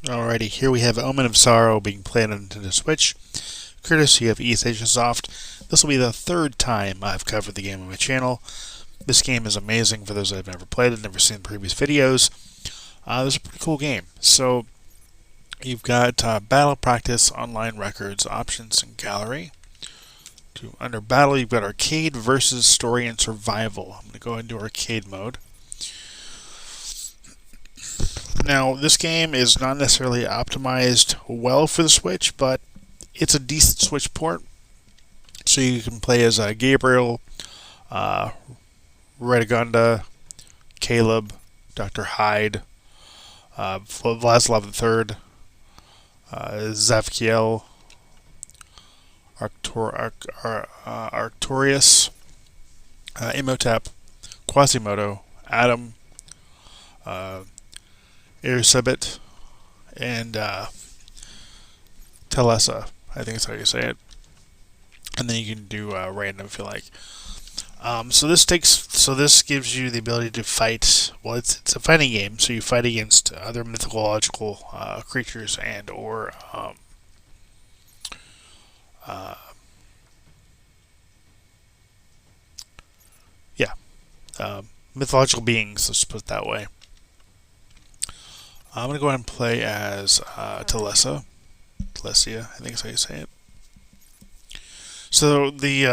Alrighty, here we have Omen of Sorrow being played on Nintendo Switch, courtesy of East Asia Soft. This will be the third time I've covered the game on my channel. This game is amazing for those that have never played it, never seen previous videos. This is a pretty cool game. So, you've got Battle Practice, Online Records, Options, and Gallery. Under Battle, you've got Arcade versus Story and Survival. I'm going to go into Arcade mode. Now, this game is not necessarily optimized well for the Switch, but it's a decent Switch port. So you can play as Gabriel, Redegunda, Caleb, Dr. Hyde, Vladislav III, Zavkiel, Arcturus, Imhotep, Quasimodo, Adam, Erisabet, and Telesa. I think that's how you say it. And then you can do random if you like. So this gives you the ability to fight. Well, it's a fighting game, so you fight against other mythological creatures and or mythological beings. Let's put it that way. I'm gonna go ahead and play as Telesia, I think is how you say it. So the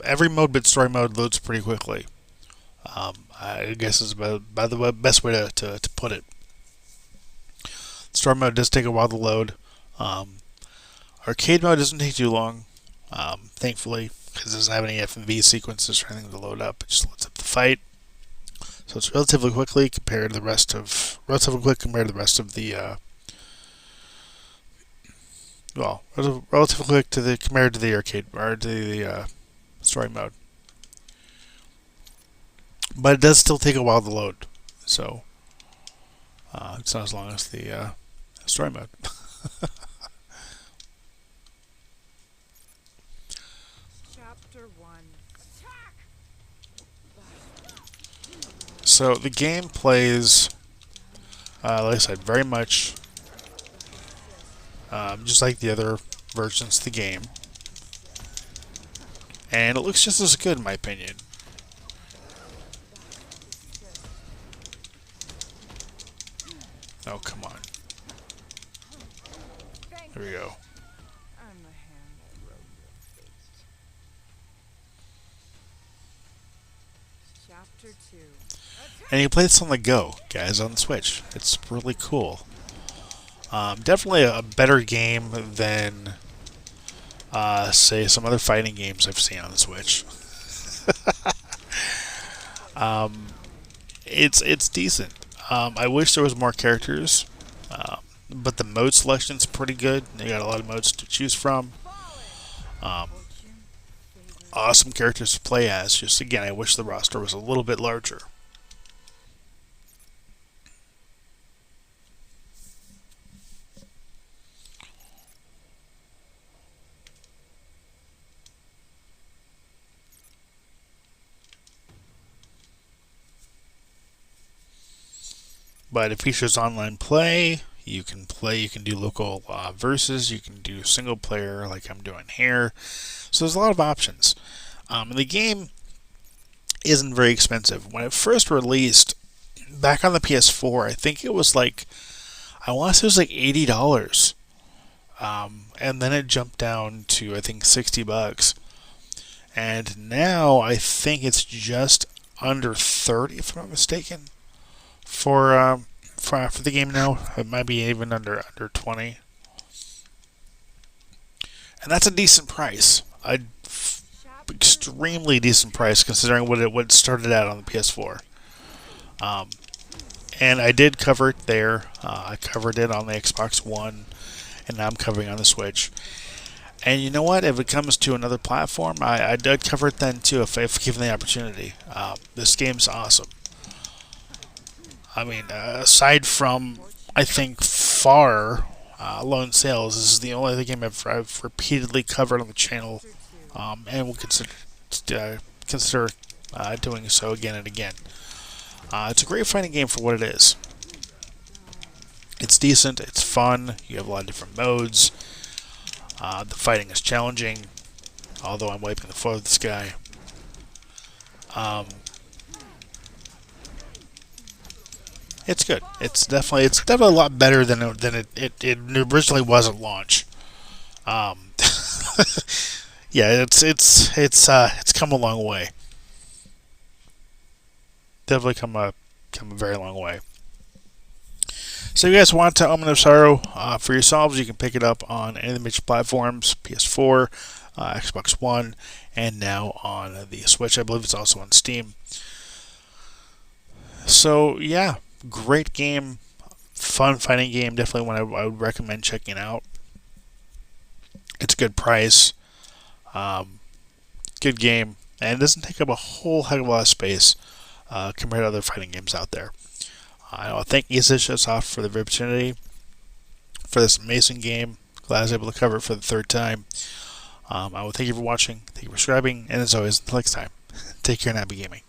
every mode but story mode loads pretty quickly. I guess is by the best way to put it. Story mode does take a while to load. Arcade mode doesn't take too long, thankfully, because it doesn't have any FMV sequences or anything to load up. It just loads up the fight. So it's relatively quick compared to the rest of the relatively quick compared to the arcade or to the story mode. But it does still take a while to load. So it's not as long as the story mode. Chapter 1. Attack! So the game plays, like I said, very much just like the other versions of the game. And it looks just as good in my opinion. Oh, come on. There we go. I'm the hand that wrote your fate. Chapter 2. And you play this on the go, guys, on the Switch. It's really cool. Definitely a better game than, say, some other fighting games I've seen on the Switch. It's decent. I wish there was more characters, but the mode selection's pretty good. You got a lot of modes to choose from. Awesome characters to play as. Just again, I wish the roster was a little bit larger. But it features online play. You can do local versus, you can do single player like I'm doing here. So there's a lot of options. And the game isn't very expensive. When it first released, back on the PS4, I think it was like, I want to say it was like $80. And then it jumped down to, I think, $60. And now I think it's just under 30, if I'm not mistaken. For the game now, it might be even under 20, and that's a decent price. Extremely decent price considering what it started out on the PS4. And I did cover it there. I covered it on the Xbox One, and now I'm covering on the Switch. And you know what? If it comes to another platform, I'd cover it then too if given the opportunity. This game's awesome. I mean, aside from, I think, Far Lone Sales, this is the only other game I've repeatedly covered on the channel, and will consider doing so again and again. It's a great fighting game for what it is. It's decent. It's fun. You have a lot of different modes. The fighting is challenging, although I'm wiping the floor with this guy. It's good. It's definitely a lot better than it originally was at launch. Um, yeah, it's come a long way. Definitely come a very long way. So if you guys want to Omen of Sorrow for yourselves, you can pick it up on any of the major platforms: PS4, Xbox One, and now on the Switch. I believe it's also on Steam. So yeah, great game, fun fighting game. Definitely one I would recommend checking out. It's a good price, um, good game, and it doesn't take up a whole heck of a lot of space compared to other fighting games out there. I want to thank ESSSoft for the opportunity for this amazing game. Glad I was able to cover it for the third time. I will thank you for watching, thank you for subscribing, and as always, until next time, take care and happy gaming.